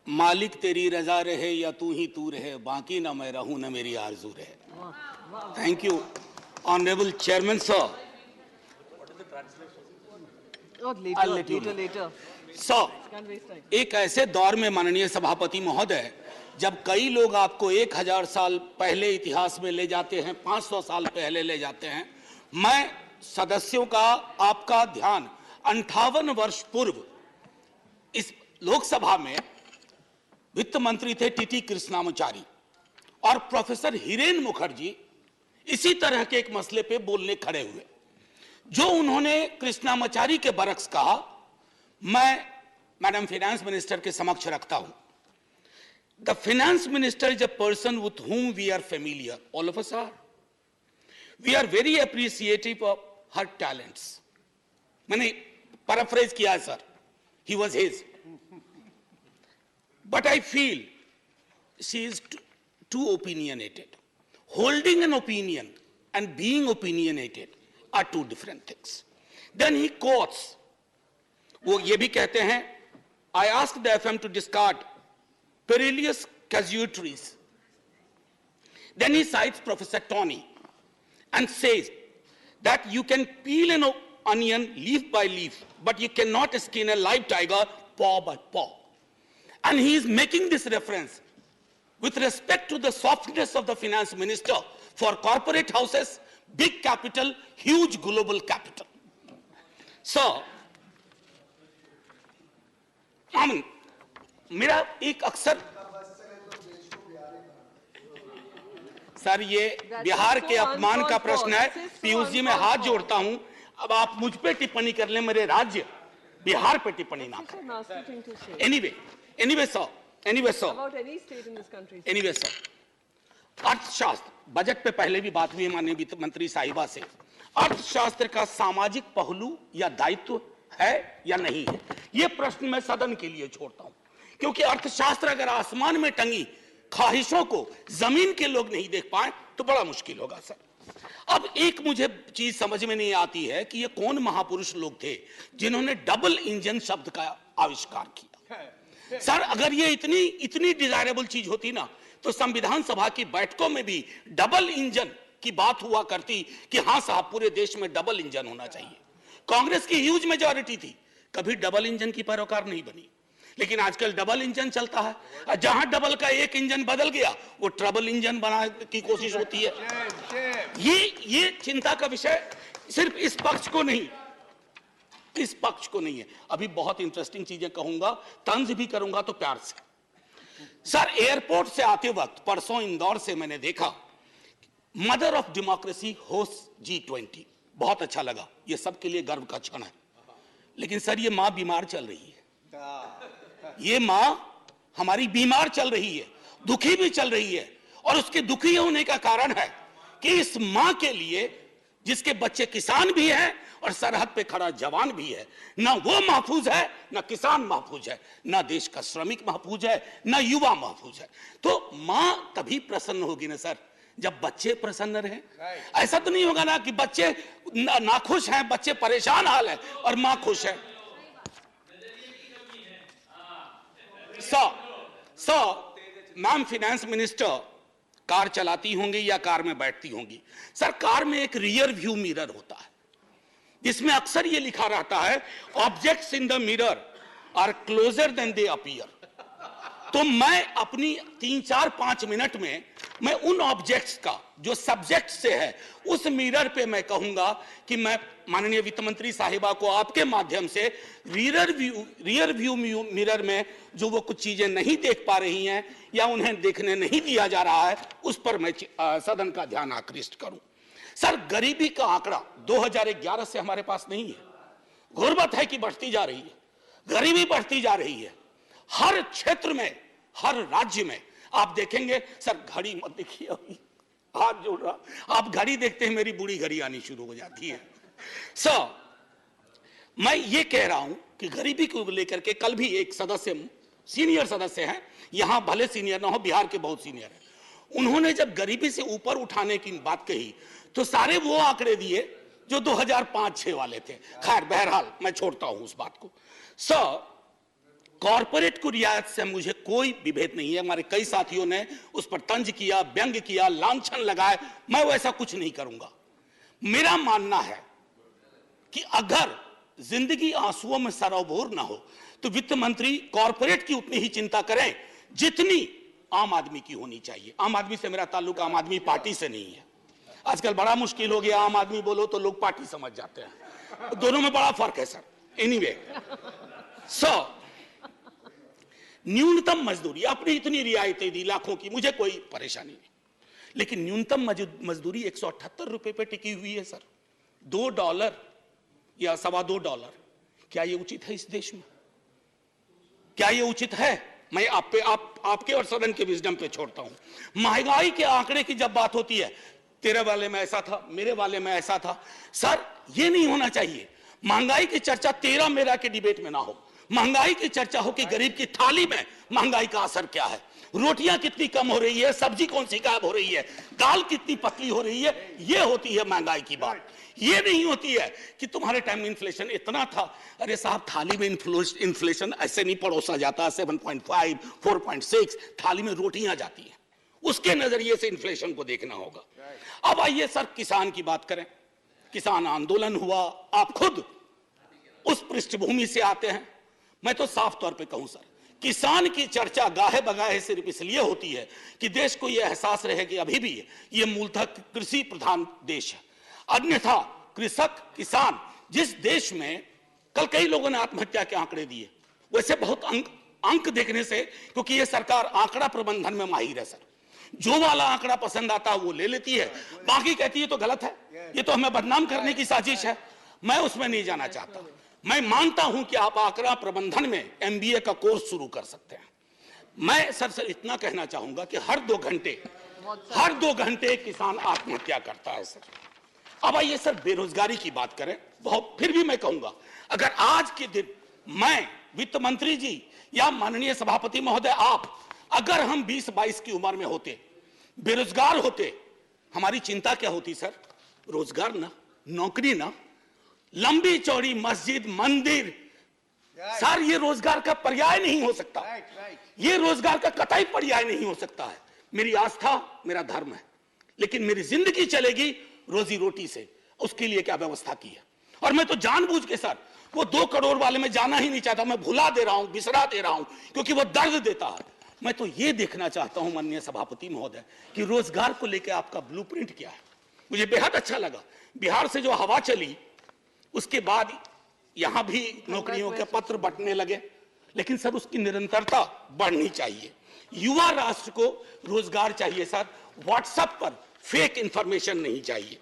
मालिक तेरी रजा रहे या तू ही तू रहे, बाकी ना मैं रहूं ना मेरी आरजू रहे। Thank you honourable chairman sir. Sir, एक ऐसे दौर में माननीय सभापति महोदय, जब कई लोग आपको 1000 साल पहले इतिहास में ले जाते हैं, 500 साल पहले ले जाते हैं, मैं सदस्यों का आपका ध्यान 58 वर्ष पूर्व इस लोकसभा में वित्त मंत्री थे टीटी कृष्णामाचारी और प्रोफेसर हिरेन मुखर्जी इसी तरह के एक मसले पे बोलने खड़े हुए। जो उन्होंने कृष्णामाचारी के बरक्स कहा, मैं मैडम फाइनेंस मिनिस्टर के समक्ष रखता हूं। The finance minister is a person with whom we are familiar, all of us are. We are very appreciative of her talents. मैंने पैराफ्रेज किया है sir, he was his. But I feel she is too opinionated. Holding an opinion and being opinionated are two different things. Then he quotes, वो ये भी कहते हैं, I asked the FM to discard perilous casualties. Then he cites Professor Tony and says that you can peel an onion leaf by leaf, but you cannot skin a live tiger paw by paw. And he is making this reference with respect to the softness of the finance minister for corporate houses, big capital, huge global capital. So, मेरा एक अक्सर sir, ये बिहार के अपमान का प्रश्न है। पीयूष जी, मैं हाथ जोड़ता हूं, अब आप मुझ पे टिप्पणी कर लें, मेरे राज्य बिहार पे टिप्पणी ना करें। Anyway, sir. About any state in this country. Anyway, sir. अर्थशास्त्र, बजट पे पहले भी बात हुई माननीय वित्त मंत्री साहिबा से। अर्थशास्त्र का सामाजिक पहलू या दायित्व है या नहीं है, यह प्रश्न मैं सदन के लिए छोड़ता हूं, क्योंकि अर्थशास्त्र अगर आसमान में टंगी ख्वाहिशों को जमीन के लोग नहीं देख पाए तो बड़ा मुश्किल होगा सर। अब एक मुझे चीज समझ में नहीं आती है कि ये कौन महापुरुष लोग थे जिन्होंने डबल इंजन शब्द का आविष्कार किया। सर, अगर ये इतनी डिजायरेबल चीज होती ना, तो संविधान सभा की बैठकों में भी डबल इंजन की बात हुआ करती कि हां साहब, पूरे देश में डबल इंजन होना चाहिए। कांग्रेस की ह्यूज मेजॉरिटी थी, कभी डबल इंजन की पैरोकार नहीं बनी, लेकिन आजकल डबल इंजन चलता है। जहां डबल का एक इंजन बदल गया, वो ट्रबल इंजन बनाने की कोशिश होती है। ये चिंता का विषय सिर्फ इस पक्ष को नहीं, इस पक्ष को नहीं है। अभी बहुत इंटरेस्टिंग चीजें कहूंगा, तंज भी करूंगा तो प्यार से। सर, एयरपोर्ट से आते वक्त परसों इंदौर से मैंने देखा mother of democracy host G20, बहुत अच्छा लगा, ये सबके लिए गर्व का क्षण है। लेकिन सर, ये मां बीमार चल रही है, ये मां हमारी बीमार चल रही है, दुखी भी चल रही है, और उसके दुखी होने का कारण है कि इस मां के लिए, जिसके बच्चे किसान भी हैं और सरहद पे खड़ा जवान भी है, ना वो महफूज है, ना किसान महफूज है, ना देश का श्रमिक महफूज है, ना युवा महफूज है। तो मां तभी प्रसन्न होगी ना सर, जब बच्चे प्रसन्न रहे। ऐसा तो नहीं होगा ना कि बच्चे नाखुश हैं, बच्चे परेशान हाल है और मां खुश है। मैम फाइनेंस मिनिस्टर कार चलाती होंगी या कार में बैठती होंगी। सर, कार में एक रियर व्यू मिरर होता है, जिसमें अक्सर ये लिखा रहता है, objects in the mirror are closer than they appear. तो मैं अपनी 3-4-5 मिनट में मैं उन ऑब्जेक्ट्स का जो सब्जेक्ट से है, उस मिरर पे मैं कहूंगा कि मैं माननीय वित्त मंत्री साहिबा को आपके माध्यम से रियर व्यू मिरर में जो वो कुछ चीजें नहीं देख पा रही हैं या उन्हें देखने नहीं दिया जा रहा है, उस पर मैं सदन का ध्यान आकृष्ट करूं। सर, गरीबी का आंकड़ा 2011 से हमारे पास नहीं है। गुर्बत है कि बढ़ती जा रही है, गरीबी बढ़ती जा रही है, हर क्षेत्र में, हर राज्य में। आप देखेंगे सर, घड़ी मत देखिए, अभी हाथ जोड़ रहा, आप घड़ी देखते हैं, मेरी बूढ़ी घड़ी आनी शुरू हो जाती है। सर, मैं ये कह रहा हूं कि गरीबी को लेकर के कल भी एक सदस्य, सीनियर सदस्य हैं, यहां भले सीनियर ना हो, बिहार के बहुत सीनियर हैं, उन्होंने जब गरीबी से ऊपर उठाने की बात कही तो सारे वो आंकड़े दिए जो 2005-6 वाले थे। खैर, बहरहाल मैं छोड़ता हूं उस बात को। सर, कॉरपोरेट को रियायत से मुझे कोई विभेद नहीं है। हमारे कई साथियों ने उस पर तंज किया, व्यंग किया, लांछन लगाए, मैं वैसा कुछ नहीं करूंगा। मेरा मानना है कि अगर जिंदगी आंसुओं में सरोबोर ना हो तो वित्त मंत्री कॉरपोरेट की उतनी ही चिंता करें जितनी आम आदमी की होनी चाहिए। आम आदमी से मेरा ताल्लुक आम आदमी पार्टी से नहीं है। आजकल बड़ा मुश्किल हो गया, आम आदमी बोलो तो लोग पार्टी समझ जाते हैं। दोनों में बड़ा फर्क है सर। एनीवे, न्यूनतम मजदूरी, आपने इतनी रियायतें दी लाखों की, मुझे कोई परेशानी नहीं, लेकिन न्यूनतम मजदूरी 178 रुपए पे टिकी हुई है सर। $2 या $2.25, क्या ये उचित है इस देश में? क्या ये उचित है? मैं आपके और सदन के विजडम पे छोड़ता हूं। महंगाई के आंकड़े की जब बात होती है, तेरे वाले में ऐसा था, मेरे वाले में ऐसा था, सर ये नहीं होना चाहिए। महंगाई की चर्चा तेरा मेरा के डिबेट में ना हो, महंगाई की चर्चा हो कि गरीब की थाली में महंगाई का असर क्या है, रोटियां कितनी कम हो रही है, सब्जी कौन सी गायब हो रही है, दाल कितनी पतली हो रही है, ये होती है महंगाई की बात। ये नहीं होती है कि तुम्हारे टाइम में इन्फ्लेशन इतना था। अरे साहब, थाली में इन्फ्लेशन ऐसे नहीं परोसा जाता। 7.5, 4.6 थाली में रोटियां जाती हैं, उसके नजरिए से इन्फ्लेशन को देखना होगा। अब आइए सर किसान की बात करें। किसान आंदोलन हुआ, आप खुद उस पृष्ठभूमि से आते हैं। मैं तो साफ तौर पे कहूं सर, किसान की चर्चा गाहे बगाहे सिर्फ इसलिए होती है कि देश को यह एहसास रहे कि अभी भी यह मूलतः कृषि प्रधान देश है। अन्यथा कृषक, किसान, जिस देश में कल कई लोगों ने आत्महत्या के आंकड़े दिए, वैसे बहुत अंक देखने से, क्योंकि यह सरकार आंकड़ा प्रबंधन में माहिर है सर, जो वाला आंकड़ा पसंद आता है वो ले लेती है, बाकी कहती है तो गलत है, ये तो हमें बदनाम करने की साजिश है। मैं उसमें नहीं जाना चाहता। मैं मानता हूं कि आप आंकड़ा प्रबंधन में MBA का कोर्स शुरू कर सकते हैं। मैं सर इतना कहना चाहूंगा कि हर 2 घंटे किसान आत्महत्या करता है सर। अब आइए सर बेरोजगारी की बात करें। बहुत फिर भी मैं कहूंगा, अगर आज के दिन मैं, वित्त मंत्री जी या माननीय सभापति महोदय आप, अगर हम 20-22 की उम्र में होते, बेरोजगार होते, हमारी चिंता क्या होती सर? रोजगार ना, नौकरी ना, लंबी चौड़ी मस्जिद, मंदिर, सर ये रोजगार का पर्याय नहीं हो सकता। ये रोजगार का कतई पर्याय नहीं हो सकता है। मेरी आस्था मेरा धर्म है, लेकिन मेरी जिंदगी चलेगी रोजी रोटी से। उसके लिए क्या व्यवस्था की है? और मैं तो जानबूझ के सर वो 2 करोड़ वाले में जाना ही नहीं चाहता। मैं भुला दे रहा हूं, बिसरा दे रहा हूं, क्योंकि वो दर्द देता है। मैं तो ये देखना चाहता हूं माननीय सभापति महोदय कि रोजगार को लेकर आपका ब्लूप्रिंट क्या है। मुझे बेहद अच्छा लगा, बिहार से जो हवा चली उसके बाद यहां भी नौकरियों के पत्र बंटने लगे, लेकिन सर उसकी निरंतरता बढ़नी चाहिए। युवा राष्ट्र को रोजगार चाहिए सर, व्हाट्सएप पर फेक इंफॉर्मेशन नहीं चाहिए।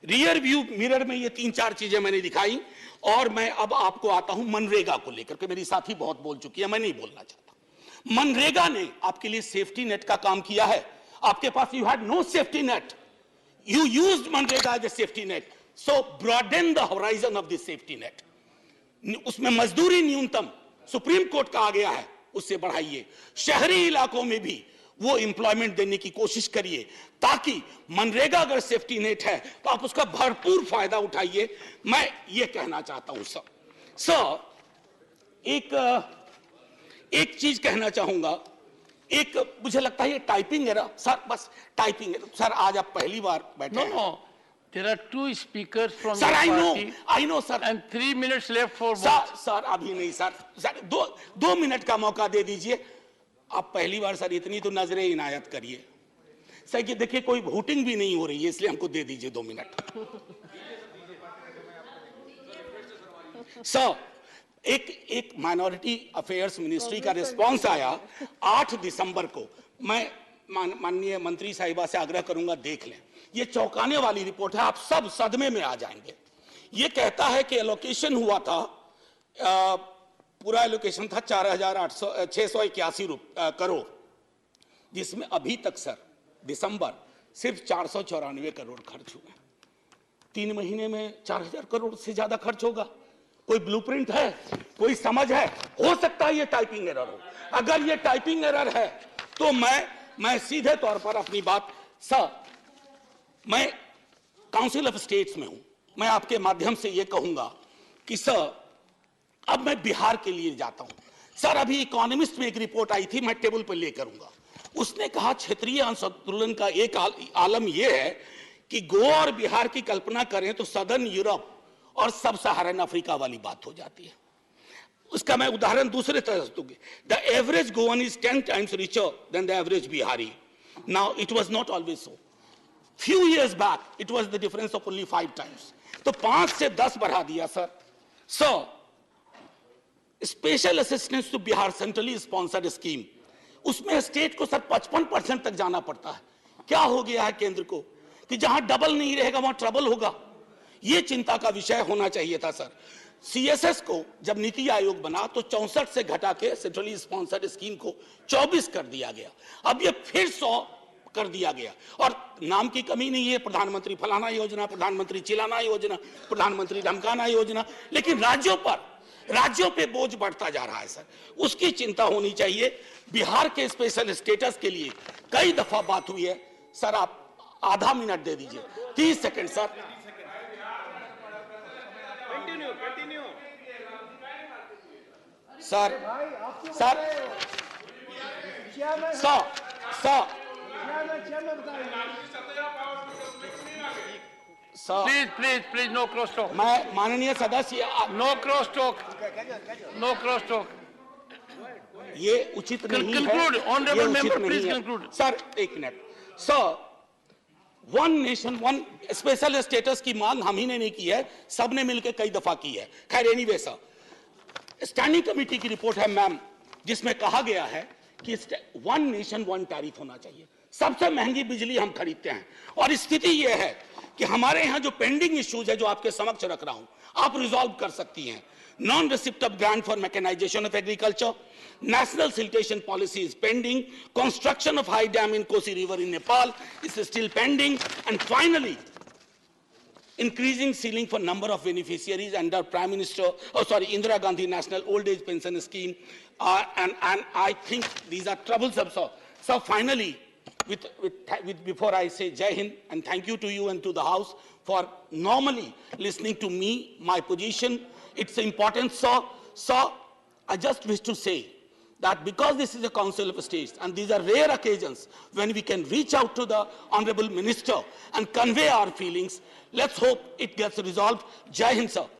रियर व्यू मिरर में ये 3-4 चीजें मैंने दिखाई, और मैं अब आपको आता हूं मनरेगा को लेकर के। मेरी साथी बहुत बोल चुकी है, मैं नहीं बोलना चाहता। मनरेगा ने आपके लिए सेफ्टी नेट का काम किया है। आपके पास you had no safety net, you used MNREGA as a safety net, so broaden the horizon of this safety net. उसमें मजदूरी न्यूनतम सुप्रीम कोर्ट का आ गया है, उससे बढ़ाइए। शहरी इलाकों में भी वो एम्प्लॉयमेंट देने की कोशिश करिए, ताकि मनरेगा अगर सेफ्टी नेट है तो आप उसका भरपूर फायदा उठाइए। मैं ये कहना चाहता हूं सर एक चीज कहना चाहूंगा। एक मुझे लगता है ये टाइपिंग एरर सर, बस टाइपिंग एरर सर। आज आप पहली बार बैठे हैं। No, there are 2 speakers from Sir, your I party know, sir. and 3 minutes left for both. Sir अभी नहीं सर, 2 मिनट का मौका दे दीजिए। आप पहली बार सर इतनी तो नजरें इनायत करिए सर कि देखिए कोई वोटिंग भी नहीं हो रही है, इसलिए हमको दे दीजिए 2 मिनट। सर एक माइनॉरिटी अफेयर्स मिनिस्ट्री का रिस्पांस आया 8 दिसंबर को। मैं माननीय मंत्री साहिबा से आग्रह करूंगा देख लें, ये चौंकाने वाली रिपोर्ट है, आप सब सदमे में आ जाएंगे। ये कहता है कि एलोकेशन हुआ था, पूरा एलोकेशन था 4,681 करोड़, जिसमें अभी तक सर दिसंबर सिर्फ 494 करोड़ खर्च हुए। 3 महीने में 4,000 करोड़ से ज्यादा खर्च होगा। कोई ब्लूप्रिंट है, कोई समझ है? हो सकता है ये टाइपिंग एरर हो। अगर ये टाइपिंग एरर है तो मैं सीधे तौर पर अपनी बात सर, मैं काउंसिल ऑफ स्टेट्स में हूं, मैं आपके माध्यम से ये कहूंगा कि सर अब मैं बिहार के लिए जाता हूं। सर अभी इकोनॉमिस्ट में एक रिपोर्ट आई थी, मैं टेबल पर ले करूंगा। उसने कहा क्षेत्रीय असंतुलन का एक आलम यह है कि गोवा और बिहार की कल्पना करें तो सदर्न यूरोप और सब सहारन अफ्रीका वाली बात हो जाती है। उसका मैं उदाहरण दूसरे तरह से दूंगी। The average Goan is 10 times richer than the average Bihari. Now it was not always so. Few years back it was the difference of only 5 times. तो 5 से 10 बढ़ा दिया sir. Sir special assistance to Bihar centrally sponsored scheme, उसमें state को sir 55% तक जाना पड़ता है। क्या हो गया है केंद्र को कि जहां डबल नहीं रहेगा वहां ट्रबल होगा। यह चिंता का विषय होना चाहिए था सर। सीएसएस को जब नीति आयोग बना तो 64 से घटा के सेंट्रली स्पॉन्सर्ड स्कीम को 24 कर दिया गया। अब ये फिर 100 कर दिया गया और नाम की कमी नहीं है, प्रधानमंत्री फलाना योजना, प्रधानमंत्री चिलाना योजना, प्रधानमंत्री धमकाना योजना, लेकिन राज्यों पे बोझ बढ़ता जा रहा है सर। उसकी चिंता होनी चाहिए। बिहार के स्पेशल स्टेटस के लिए कई दफा बात हुई है सर, आप आधा मिनट दे दीजिए, 30 second sir. Sir Please, no cross talk. मैं माननीय सदस्य, No cross talk. No cross talk. ये उचित नहीं है। Conclude, honorable ये उचित member, नहीं please है। conclude. सर एक minute. Sir one nation one special status की मांग हम ही ने नहीं की है, सबने मिलकर कई दफा की है। खैर एनीवे सर, स्टैंडिंग कमेटी की रिपोर्ट है मैम, जिसमें कहा गया है कि वन नेशन वन टैरिफ होना चाहिए। सबसे महंगी बिजली हम खरीदते हैं और स्थिति यह है कि हमारे यहां जो पेंडिंग इश्यूज है जो आपके समक्ष रख रहा हूं, आप रिजॉल्व कर सकती हैं। Non receipt of grant for mechanisation of agriculture, national siltation policy is pending, construction of high dam in Kosi river in Nepal is still pending, and finally increasing ceiling for number of beneficiaries under Indira Gandhi National Old Age Pension Scheme, and I think these are troublesome. So finally, before I say Jai Hind and thank you to you and to the House for normally listening to me, my position, it's important. So I just wish to say that because this is a Council of States and these are rare occasions when we can reach out to the Honorable Minister and convey our feelings, let's hope it gets resolved. Jai Hind, sir.